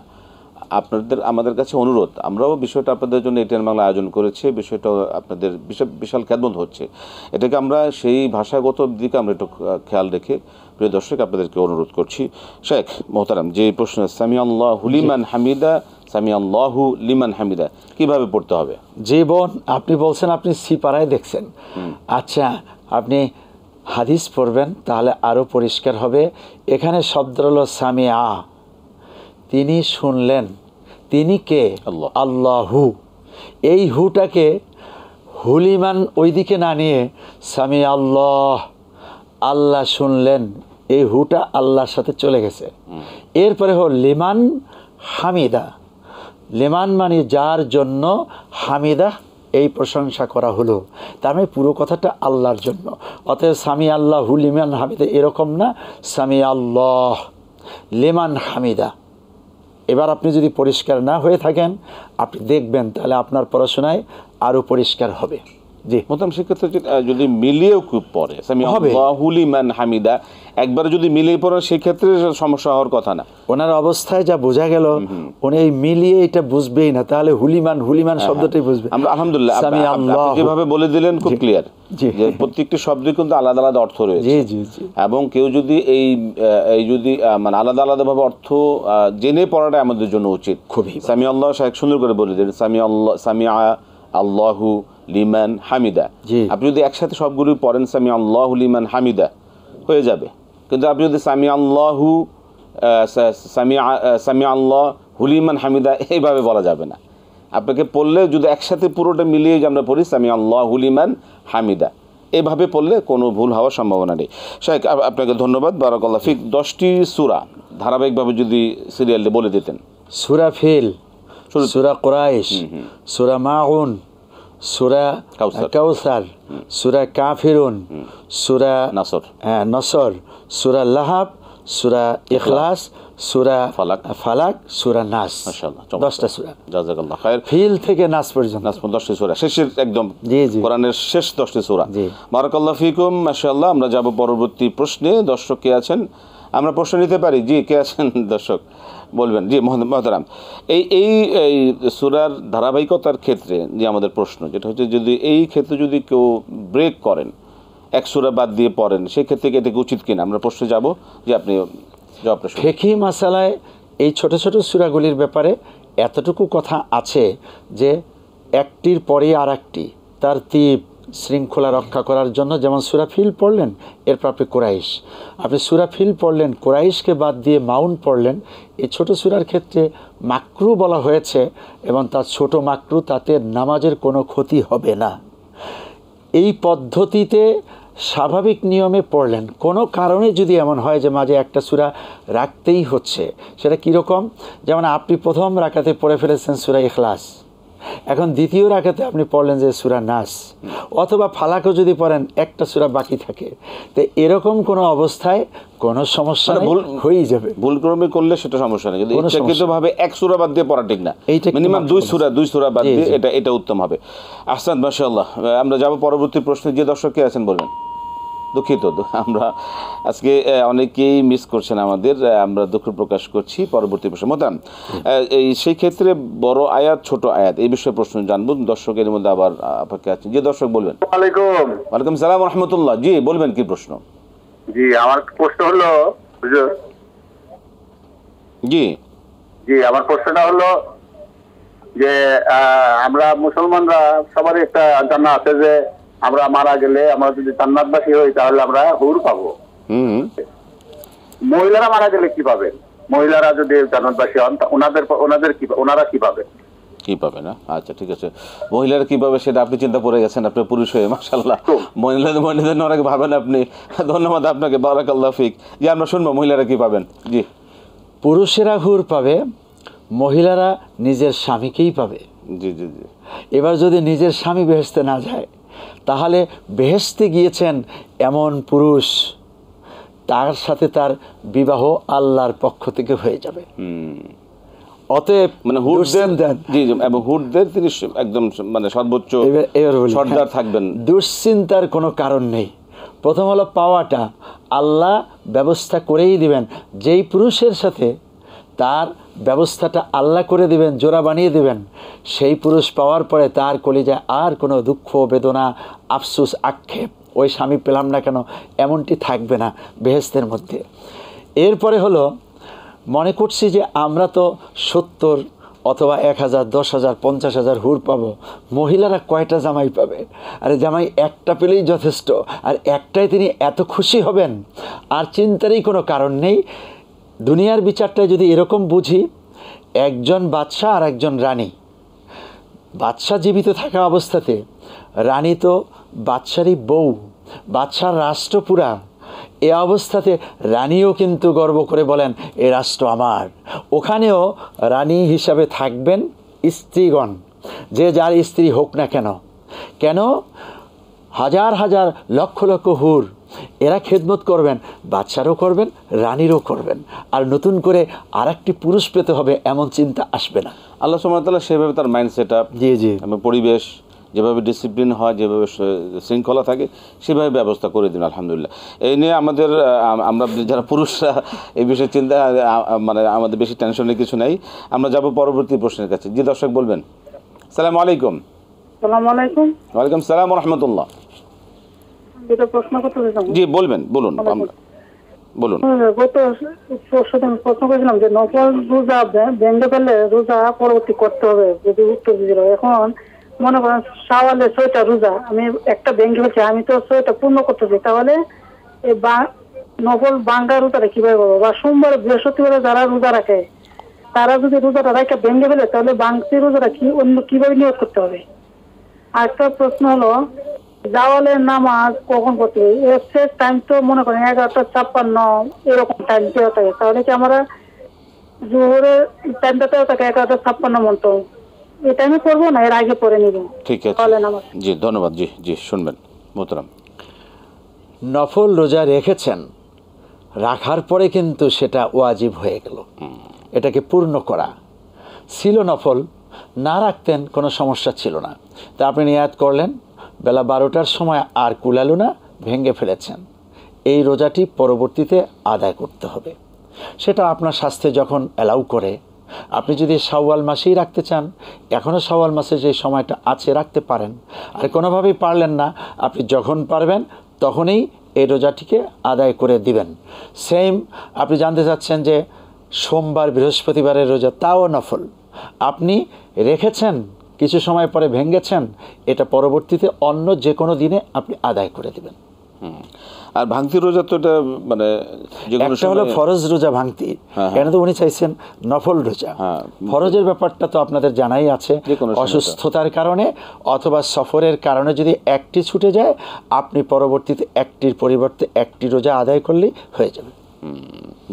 আমাদের কাছে অনুরোধ, আমরাও বিষয়টা আপনাদের জন্য এটিএন বাংলা আয়োজন করেছে, বিষয়টা আপনাদের বিশাল খ্যাতমত হচ্ছে, এটাকে আমরা সেই ভাষাগত দিকে আমরা একটু খেয়াল রেখে প্রিয় দর্শক আপনাদেরকে অনুরোধ করছি। শেখ মোহতারাম, যে প্রশ্ন সামি আল্লাহু লিমান হামিদা, সামি আল্লাহু লিমান হামিদা কিভাবে পড়তে হবে? যে বোন, আপনি বলছেন আপনি সিপাড়ায় দেখছেন, আচ্ছা আপনি হাদিস পড়বেন তাহলে আরও পরিষ্কার হবে। এখানে শব্দ হলো সামিআ, তিনি শুনলেন। তিনি কে? আল্লাহু। এই হুটাকে হুলিমান ওইদিকে না নিয়ে সামি আল্লাহ, আল্লাহ শুনলেন, এই হুটা আল্লাহর সাথে চলে গেছে। এরপরে হল লিমান হামিদা, লিমান মানে যার জন্য, হামিদা এই প্রশংসা করা হলো, তার মানে পুরো কথাটা আল্লাহর জন্য। অতএব সামি আল্লাহ লিমান হামিদা এরকম না, সামি আল্লাহ লিমান হামিদা। এবার আপনি যদি পরিষ্কার না হয়ে থাকেন, আপনি দেখবেন, তাহলে আপনার পড়াশোনায় আরও পরিষ্কার হবে। জি, মোহতারাম, সেক্ষেত্রে যদি মিলিয়েও খুব পড়ে সামি আল্লাহু লিমান হামিদা, একবার যদি মিলিয়ে পড়েন সেক্ষেত্রে সমস্যা হওয়ার কথা না। ওনার অবস্থায় যা বোঝা গেল, উনি এই মিলিয়ে এটা বুঝবেই না, তাহলে হুলিমান শব্দটাই বুঝবে। আমরা আলহামদুলিল্লাহ যেভাবে বলে দিলেন খুব ক্লিয়ার, যে প্রত্যেকটি শব্দে কিন্তু আলাদা আলাদা অর্থ রয়েছে। জি জি জি। এবং কেউ যদি যদি মানে আলাদা আলাদাভাবে অর্থ জেনে পড়াটা আমাদের জন্য উচিত। খুবই সামি আল্লাহ শায়েখ সুন্দর করে বলে দিলেন, সামি আল্লাহ, সামিআ আল্লাহু লিমান হামিদা। আপনি যদি একসাথে সবগুলো পড়েন সামি আল্লাহু লিমান হামিদা হয়ে যাবে, কিন্তু আপনি যদি সামি আল্লাহু সামি আল্লাহ হুলিমান হামিদা এইভাবে বলা যাবে না। আপনাকে পড়লে যদি একসাথে পুরোটা মিলিয়ে যে আমরা পড়ি সামি আল্লাহ হুলিমান হামিদা, এভাবে পড়লে কোনো ভুল হওয়ার সম্ভাবনা নেই। শায়েখ, আপনাকে ধন্যবাদ, বারাকাল্লাহ ফিক। 10টি সূরা ধারাবাহিকভাবে যদি সিরিয়ালে বলে দিতেন। সূরা ফিল, সূরা কুরাইশ, সূরা মাউন, সূরা কাউসার, সূরা কাফিরুন, সূরা নসর, সূরা লাহাব, সূরা ইখলাস, সূরা ফালাক, সূরা নাস। মাশাআল্লাহ, 10টা সূরা। জাযাকাল্লাহ খায়র। ফিল থেকে নাস পর্যন্ত 10টি সূরা, শেষের একদম জি জি কোরআনের শেষ 10টি সূরা। বারাকাল্লাহু ফিকুম। মাশাআল্লাহ, আমরা যাব পরবর্তী প্রশ্নে। দর্শক কে আছেন আমরা প্রশ্ন নিতে পারি? জি, কে আছেন দর্শক বলবেন। জি মোহতারাম, এই সূরার ধারাবাহিকতার ক্ষেত্রে যে আমাদের প্রশ্ন যেটা হচ্ছে, যদি এই ক্ষেত্রে যদি কেউ ব্রেক করেন, এক সূরা বাদ দিয়ে পড়েন, সেই ক্ষেত্রে এটাকে উচিত কিনা আমরা প্রশ্নে যাব। যে আপনি জবাবটা শুনুন। ফিকহি মাসালায় এই ছোট ছোট সূরাগুলির ব্যাপারে এতটুকু কথা আছে যে একটির পরে আর একটি তারতিব শৃঙ্খলা রক্ষা করার জন্য, যেমন সূরা ফিল পড়লেন, এরপর আপনি কুরাইশ, আপনি সূরা ফিল পড়লেন, কুরাইশকে বাদ দিয়ে মাউন পড়লেন। এই ছোট সূরার ক্ষেত্রে মাকরু বলা হয়েছে এবং তার ছোট মাকরু, তাতে নামাজের কোনো ক্ষতি হবে না। এই পদ্ধতিতে স্বাভাবিক নিয়মে পড়লেন। কোনো কারণে যদি এমন হয় যে মাঝে একটা সূরা রাখতেই হচ্ছে, সেটা কীরকম? যেমন আপনি প্রথম রাকাতে পড়ে ফেলেছেন সূরা ইখলাস, এখন দ্বিতীয় রাকাতে আপনি পড়লেন যে সূরা নাস, অথবা ফালাকও যদি পড়েন একটা সূরা বাকি থাকে, তো এরকম কোনো অবস্থায় কোনো সমস্যা নেই, হয়েই যাবে। ভুলক্রমে করলে সেটা সমস্যা নেই, যদি ইচ্ছাকৃতভাবে এক সূরা বাদ দিয়ে পড়া ঠিক না, এইটা মিনিমাম দুই সূরা বাদ দিয়ে এটা উত্তম হবে। আহসান, মাশাআল্লাহ। আমরা যাব পরবর্তী প্রশ্নে। যে দর্শক কে আছেন বলবেন। দুঃখিত, আমরা আজকে অনেকেই মিস করছেন আমাদের, আমরা দুঃখ প্রকাশ করছি। পরবর্তী প্রশ্ন মোতাম, এই সেই ক্ষেত্রে বড় আয়াত ছোট আয়াত এই বিষয়ে প্রশ্ন জানবো। দর্শকের মধ্যে আবার অপেক্ষা আছেন। যে দর্শক বলবেন। ওয়ালাইকুম সালাম রহমতুল্লাহ। জি বলবেন, কি প্রশ্ন? জি, আমার প্রশ্ন হলো, জি জি আমার প্রশ্নটা হলো যে আমরা মুসলমানরা সবারই একটা জানা আছে যে আমরা মারা গেলে, আমরা যদি জান্নাতবাসী হই তাহলে আমরা হুর পাবো। মহিলারা মারা গেলে কি পাবেন? মহিলারা যদি জান্নাতবাসী হন ওনারা কি পাবেন? কি পাবে না? আচ্ছা, ঠিক আছে। মহিলারা কি পাবে সেটা আপনি চিন্তা করে গেছেন, আপনি পুরুষ হয়ে, মাশাআল্লাহ। মহিলাদের অনেক ভাবেন আপনি, ধন্যবাদ আপনাকে, বারাকাল্লাহু ফিক। যে আমরা শুনবো মহিলারা কি পাবেন। জি, পুরুষেরা হুর পাবে, মহিলারা নিজের স্বামীকেই পাবে। জি জি জি। এবার যদি নিজের স্বামী বেহেশতে না যায়, তাহলে বেহেশতে গিয়েছেন এমন পুরুষ, তার সাথে তার বিবাহ আল্লাহর পক্ষ থেকে হয়ে যাবে। অতএব মানে হুরদের তিনি একদম মানে সর্বোচ্চ সর্দার থাকবেন। দুশ্চিন্তার কোনো কারণ নেই। প্রথম হলো পাওয়াটা আল্লাহ ব্যবস্থা করেই দিবেন। যেই পুরুষের সাথে তার ব্যবস্থাটা আল্লাহ করে দিবেন, জোড়া বানিয়ে দিবেন, সেই পুরুষ পাওয়ার পরে তার কলিজায় আর কোনো দুঃখ, বেদনা, আফসোস, আক্ষেপ, ওই স্বামী পেলাম না কেন, এমনটি থাকবে না বেহেশতের মধ্যে। এরপরে হলো, মনে করছি যে আমরা তো 70 অথবা 1000, 10,000, 50,000 হুর পাবো, মহিলারা কয়টা জামাই পাবে? আরে জামাই একটা পেলেই যথেষ্ট, আর একটাই তিনি এত খুশি হবেন, আর চিন্তারই কোনো কারণ নেই। দুনিয়ার বিচারটা যদি এরকম বুঝি, একজন বাদশাহ আর একজন রানী। বাদশাহ জীবিত থাকা অবস্থাতে, রানী তো বাদশারই বউ, বাদশার রাষ্ট্রপুরা। এ অবস্থাতে রানীও কিন্তু গর্ব করে বলেন এ রাষ্ট্র আমার। ওখানেও রানী হিসাবে থাকবেন স্ত্রীগণ, যে যার স্ত্রী হোক না কেন। কেন? হাজার হাজার লক্ষ লক্ষ হুর, এরা খেদমত করবেন, বাদশারও করবেন, রানীরও করবেন, আর নতুন করে আর একটি পুরুষ পেতে হবে এমন চিন্তা আসবে না। আল্লাহ সুবহানাহু ওয়া তাআলা সেভাবে তার মাইন্ড সেট আপ, জি জি, পরিবেশ যেভাবে ডিসিপ্লিন হয়, যেভাবে শৃঙ্খলা থাকে, সেভাবে ব্যবস্থা করে দিন। আলহামদুলিল্লাহ। এই নিয়ে আমরা যারা পুরুষরা এই বিষয়ে চিন্তা, মানে আমাদের বেশি টেনশনের কিছু নেই। আমরা যাব পরবর্তী প্রশ্নের কাছে। যে দর্শক বলবেন। আসসালামু আলাইকুম। আসসালামু আলাইকুম। ওয়ালাইকুম সালাম ওয়া রাহমাতুল্লাহ। যেটা প্রশ্ন করতে চাইছিলাম। জি বলুন। বলুন। গত প্রশ্ন করেছিলাম যে নফল রোজা ভেঙে ফেলে রোজা পরবর্তী করতে হবে, যদি উত্তর দিল। এখন মনে করেন শাওয়ালে 6টা রোজা, আমি একটা ভেঙে ফেলছি, আমি তো 6টা পূর্ণ করতেছি, তাহলে এই নফল ভাঙ্গা রোজাটা কিভাবে করবো? বা সোমবার বৃহস্পতিবারে যারা রোজা রাখে, তারা যদি রোজাটা রাখে ভেঙে ফেলে, তাহলে বাংতি রোজাটা কিভাবে নিয়োগ করতে হবে? আর একটা প্রশ্ন হলো, জাওয়ালের নামাজ কখন পড়তে হবে? এর টাইম তো মনে করেন 11:56 এরকম টাইম দেওয়া থাকে, তাহলে কি আমরা জোহরের টাইমটা দেওয়া থাকে 11:56 মতো, এই টাইমে পড়বো না এর আগে পড়ে নিব? ঠিক আছে, জি ধন্যবাদ। জি জি, শুনবেন মোহতারাম। নফল রোজা রেখেছেন, রাখার পরে কিন্তু সেটা ওয়াজিব হয়ে গেল, এটাকে পূর্ণ করা ছিল। নফল না রাখতেন কোনো সমস্যা ছিল না, তা আপনি নিয়াত করলেন, বেলা 12টার সময় আর কুলালো না, ভেঙে ফেলেছেন, এই রোজাটি পরবর্তীতে আদায় করতে হবে। সেটা আপনার স্বাস্থ্যে যখন অ্যালাউ করে, আপনি যদি শাওয়াল মাসেই রাখতে চান, এখনও শাওয়াল মাসে যে সময়টা আছে রাখতে পারেন, আর কোনোভাবেই পারলেন না, আপনি যখন পারবেন তখনই এই রোজাটিকে আদায় করে দিবেন। সেম আপনি জানতে চাচ্ছেন যে সোমবার বৃহস্পতিবারের রোজা, তাও নফল, আপনি রেখেছেন কিছু সময় পরে ভেঙেছেন, এটা পরবর্তীতে অন্য যে কোনো দিনে আপনি আদায় করে দেবেন। আর ভাঙতি রোজা তো এটা মানে একটা হলো ফরজ রোজা ভাঙতি, কেন তো উনি চাইছেন নফল রোজা। ফরজের ব্যাপারটা তো আপনাদের জানাই আছে, অসুস্থতার কারণে অথবা সফরের কারণে যদি একটি ছুটে যায়, আপনি পরবর্তীতে একটির পরিবর্তে একটি রোজা আদায় করলেই হয়ে যাবে।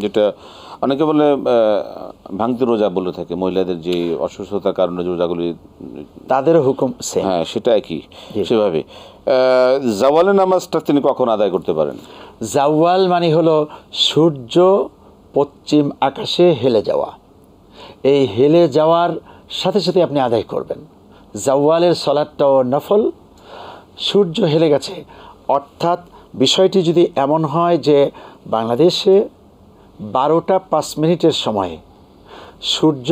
যেটা অনেকে বলে ভাঙতি রোজা বলে থাকে, মহিলাদের যে অসুস্থতার কারণে রোজাগুলি তাদেরও হুকুম সেম। হ্যাঁ, সেটা একই সেভাবে। জাওয়ালের নামাজটা তিনি কখন আদায় করতে পারেন? জাওয়াল মানে হলো সূর্য পশ্চিম আকাশে হেলে যাওয়া। এই হেলে যাওয়ার সাথে সাথে আপনি আদায় করবেন। জাওয়ালের সলাতটাও নফল। সূর্য হেলে গেছে অর্থাৎ বিষয়টি যদি এমন হয় যে বাংলাদেশে 12টা 5 মিনিটের সময়ে সূর্য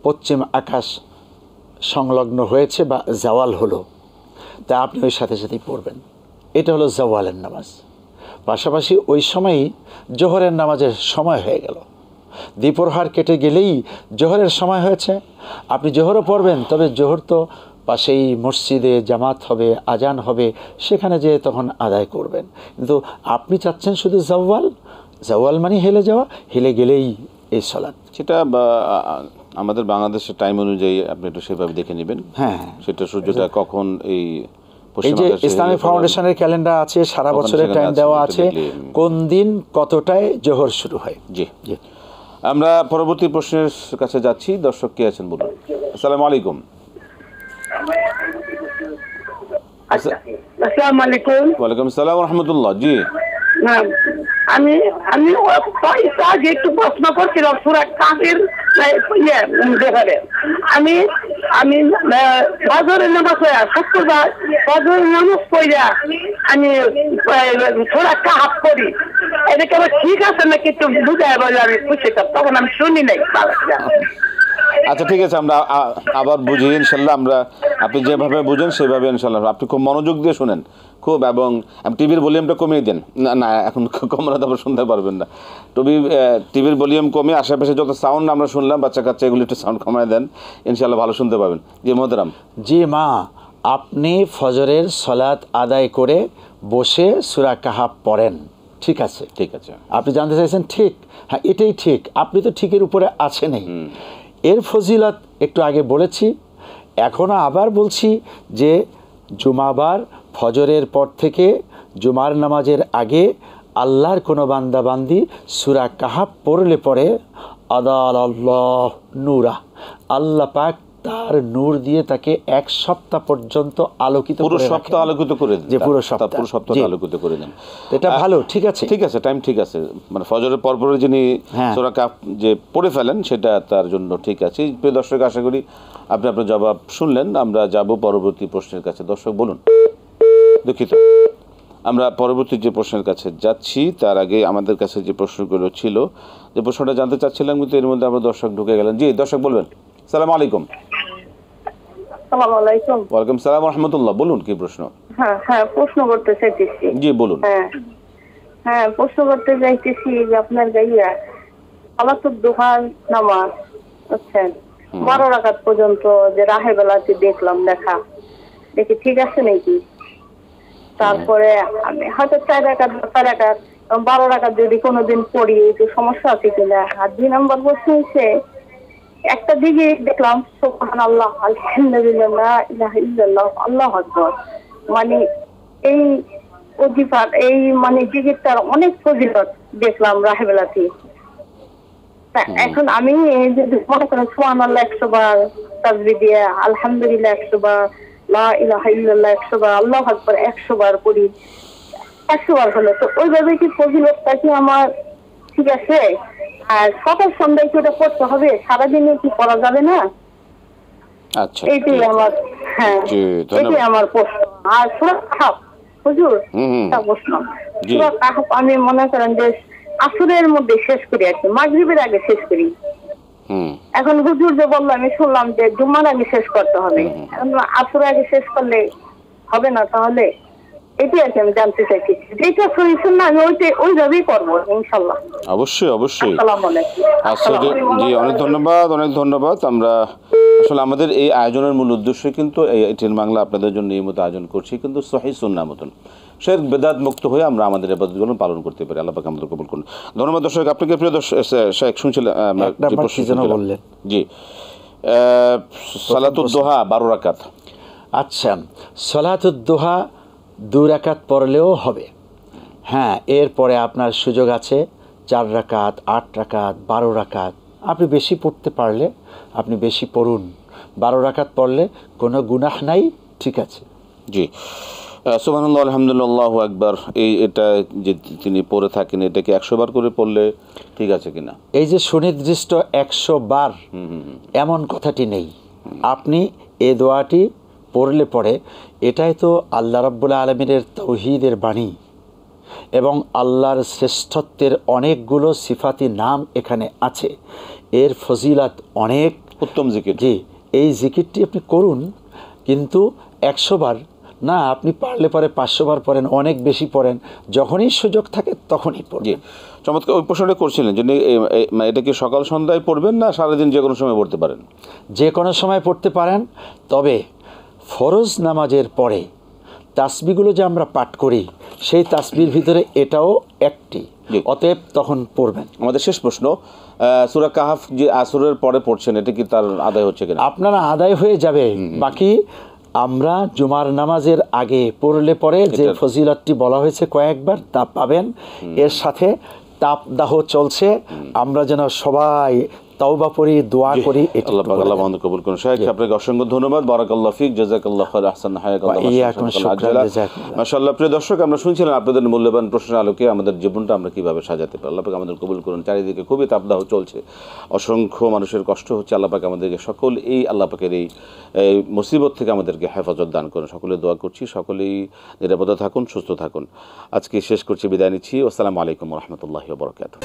পশ্চিম আকাশ সংলগ্ন হয়েছে বা জাওয়াল হলো, তা আপনি ওই সাথে সাথেই পড়বেন। এটা হলো জাওয়ালের নামাজ। পাশাপাশি ওই সময়ই জোহরের নামাজের সময় হয়ে গেল। দ্বিপ্রহর কেটে গেলেই জোহরের সময় হয়েছে, আপনি জোহরও পড়বেন, তবে জোহর তো পাশেই মসজিদে জামাত হবে, আজান হবে, সেখানে যেয়ে তখন আদায় করবেন। কিন্তু আপনি চাচ্ছেন শুধু জাওয়াল। জাওয়াল মানে হেলে যাওয়া, হেলে গেলেই এই সালাত। সেটা আমাদের বাংলাদেশের টাইম অনুযায়ী আপনি একটু সেভাবে দেখে নেবেন। হ্যাঁ, সেটা সূর্যটা কখন এই যে ইসলামিক ফাউন্ডেশনের ক্যালেন্ডার আছে, সারা বছরের টাইম দেওয়া আছে, কোন দিন কতটায় জোহর শুরু হয়। জি জি। আমরা পরবর্তী প্রশ্নের কাছে যাচ্ছি। দর্শক কে আছেন বলুন। আসসালামু আলাইকুম। আসসালামু আলাইকুম। ওয়ালাইকুম আসসালাম ওয়া রাহমাতুল্লাহ। জি, আমি আগে একটু প্রশ্ন করছিলাম সূরা কাফের ব্যাপারে। আমি ফজরের নামাজ শুক্রবার ফজরের নামাজ পড়া আমি সূরা কাফ করি, এটা কেন ঠিক আছে নাকি একটু বুঝায় বলে আমি খুশি, তখন আমি শুনি নাই। আচ্ছা ঠিক আছে, আমরা আবার বুঝি ইনশাল্লাহ। আমরা আপনি যেভাবে বুঝেন সেভাবে ইনশাল্লাহ। আপনি খুব মনোযোগ দিয়ে শুনেন খুব, এবং টিভির ভলিউমটা কমিয়ে দেন। না এখন কমানো তো শুনতে পারবেন না। টিভির ভলিউম কমে আশেপাশে যত সাউন্ড আমরা শুনলাম, বাচ্চা কাচ্চা, এগুলো একটু সাউন্ড কমায় দেন, ইনশাল্লাহ ভালো শুনতে পাবেন। জি মোহতারাম। জি মা, আপনি ফজরের সলাত আদায় করে বসে সূরা কাহাফ পড়েন, ঠিক আছে? ঠিক আছে, আপনি জানতে চাইছেন ঠিক? হ্যাঁ, এটাই ঠিক। আপনি তো ঠিকের উপরে আছেনই। এর ফজিলত একটু আগে বলেছি, এখনও আবার বলছি যে জুমাবার ফজরের পর থেকে জুমার নামাজের আগে আল্লাহর কোনো বান্দাবান্দি সূরা কাহাফ পড়লে পরে আদাল আল্লাহ নূরা, আল্লাহ পাক তার নূর দিয়ে তাকে 1 সপ্তাহ পর্যন্ত আলোকিত করে, পুরো সপ্তাহ আলোকিত করে দেন। যে পুরো সপ্তাহ আলোকিত করে দেন। এটা ভালো, ঠিক আছে, ঠিক আছে, টাইম ঠিক আছে। মানে ফজরের পরপরে যিনি সূরা কাহফ যে পড়ে ফেলেন সেটা তার জন্য ঠিক আছে। প্রিয় দর্শক, আশা করি আপনি আপনার জবাব শুনলেন। আমরা যাব পরবর্তী প্রশ্নের কাছে। দর্শক বলুন। দুঃখিত, আমরা পরবর্তী যে প্রশ্নের কাছে যাচ্ছি তার আগে আমাদের কাছে যে প্রশ্নগুলো ছিল, যে প্রশ্নটা জানতে চাচ্ছিলাম, কিন্তু এর মধ্যে আমরা দর্শক ঢুকে গেলেন। জি দর্শক বলবেন। আসসালামু আলাইকুম। আসসালামু আলাইকুম। ওয়ালাইকুম সালাম ওয়া রাহমাতুল্লাহ। বলুন কি প্রশ্ন? হ্যাঁ, প্রশ্ন করতে চাইতেছি। জি বলুন। হ্যাঁ, প্রশ্ন করতে চাইতেছি যে আপনার গাইয়া সালাতুদ দুহার নামাজ বুঝছেন 12 রাকাত পর্যন্ত যে রাহে বেলাতে দেখি ঠিক আছে নাকি? তারপরে আমি হয়তো 4 রাকাত 12 রাকাত যদি কোনোদিন পড়ি একটু সমস্যা আছে কিনা। আর 2 নম্বর প্রশ্ন হচ্ছে, একটা দিকে দেখলাম সুবহানাল্লাহ, আলহামদুলিল্লাহ, লা ইলাহা ইল্লাল্লাহ, আল্লাহু আকবার, মানে এই ওজিফার এই মানে জিকিরটার অনেক ফজিলত দেখলাম রাহেবেলাতে। এখন আমি যদি মনে করেন সুবহানাল্লাহ 100 বার, তাসবিহ দিয়ে আলহামদুলিল্লাহ 100 বার, লা ইলাহা ইল্লাল্লাহ 100 বার, আল্লাহু আকবার 100 বার পড়ি, 100 বার হলো, তো ওইভাবে কি ফজিলতটা কি আমার ঠিক আছে? আর সকাল সন্ধ্যায় কি ওটা পড়তে হবে? সারাদিনে কি করা যাবে না? আচ্ছা, এইটাই আমার এইটাই আমার প্রশ্ন। আর সূরা কাহফ হুজুর একটা প্রশ্ন। সূরা কাহফ আমি মনে করেন যে আসরের মধ্যে শেষ করি, আর কি মাগরিবের আগে শেষ করি। এখন হুজুর যে বললো, আমি শুনলাম যে জুমার আগে শেষ করতে হবে, আসরের আগে শেষ করলে হবে না, তাহলে এটাই আর কি আমি জানতে চাইছি। যেটা শুনছেন না, আমি ওইভাবেই করবো ইনশাল্লাহ। অবশ্যই অবশ্যই। আসসালামু আলাইকুম। আচ্ছা জি, অনেক ধন্যবাদ। আমরা আসলে আমাদের এই আয়োজনের মূল উদ্দেশ্য কিন্তু এটিএন বাংলা আপনাদের জন্য নিয়মিত আয়োজন করছি কিন্তু সহিহ সুন্নাহ মতন শিরক বিদআত মুক্ত হয়ে আমরা আমাদের ইবাদতগুলো পালন করতে পারি। আল্লাহ পাক আমাদের কবুল করুন। ধন্যবাদ দর্শক। আপনাকে প্রিয় দর্শক শেখ শুনছিলেন বললেন জি সালাতুদ দোহা 12 রাকাত। আচ্ছা, সালাতুদ দোহা 2 রাকাত পড়লেও হবে। হ্যাঁ, এরপরে আপনার সুযোগ আছে 4 রাকাত, 8 রাকাত, 12 রাকাত। আপনি বেশি পড়তে পারলে আপনি বেশি পড়ুন। 12 রাকাত পড়লে কোনো গুনাহ নাই, ঠিক আছে। জি, সুবহানাল্লাহ, আলহামদুলিল্লাহ, আল্লাহু আকবার, এটা যে তিনি পড়ে থাকেন এটা কি 100 বার করে পড়লে ঠিক আছে কিনা? এই যে সুনির্দিষ্ট 100 বার এমন কথাটি নেই। আপনি এই দোয়াটি পড়লে পরে এটাই তো আল্লাহ রাব্বুল আলামিনের তাওহীদের বাণী এবং আল্লাহর শ্রেষ্ঠত্বের অনেকগুলো সিফাতি নাম এখানে আছে। এর ফজিলাত অনেক, উত্তম জিকির। জি, এই জিকিরটি আপনি করুন, কিন্তু 100 বার না, আপনি পারলে পরে 500 বার পড়েন, অনেক বেশি পড়েন, যখনই সুযোগ থাকে তখনই পড়বেন। চমৎকার ওই প্রশ্নটা করছিলেন যে এটা কি সকাল সন্ধ্যায় পড়বেন না সারাদিন যে কোনো সময় পড়তে পারেন? যে কোনো সময় পড়তে পারেন, তবে ফরজ নামাজের পরে তাসবিহগুলো যে আমরা পাঠ করি সেই তাসবির ভিতরে এটাও একটি, অতএব তখন পড়বেন। আমাদের শেষ প্রশ্ন, সূরা কাহাফ যে আসরের পরে পড়ছেন এটা কি তার আদায় হচ্ছে কিনা? আপনারা আদায় হয়ে যাবে, বাকি আমরা জুমার নামাজের আগে পড়লে পরে যে ফজিলতটি বলা হয়েছে কয়েকবার তা পাবেন। এর সাথে তাপদাহ চলছে, আমরা যেন সবাই তাওবা পড়ি, দোয়া করি। আল্লাহ পাক আল্লাহ বন্ধ কবুল করুন। শেখ আপনাকে অসংখ্য ধন্যবাদ। বারাকাল্লাহু ফিক, জাযাকাল্লাহু খাইর, আহসান মাশাআল্লাহ। প্রিয় দর্শক, আমরা শুনছিলাম আপনাদের মূল্যবান প্রশ্নের আলোকে আমাদের জীবনটা আমরা কিভাবে সাজাতে পারি। আল্লাহ পাক আমাদের কবুল করুন। চারিদিকে খুবই তাপদাহ চলছে, অসংখ্য মানুষের কষ্ট হচ্ছে। আল্লাহ পাক আমাদেরকে সকল এই আল্লাহ পাকের এই মুসিবত থেকে আমাদেরকে হেফাজত দান করুন। সকলে দোয়া করছি, সকলেই নিরাপদে থাকুন, সুস্থ থাকুন। আজকে শেষ করছি, বিদায় নিচ্ছি। আসসালামু আলাইকুম ওয়া রাহমাতুল্লাহি ওয়া বারাকাতুহু।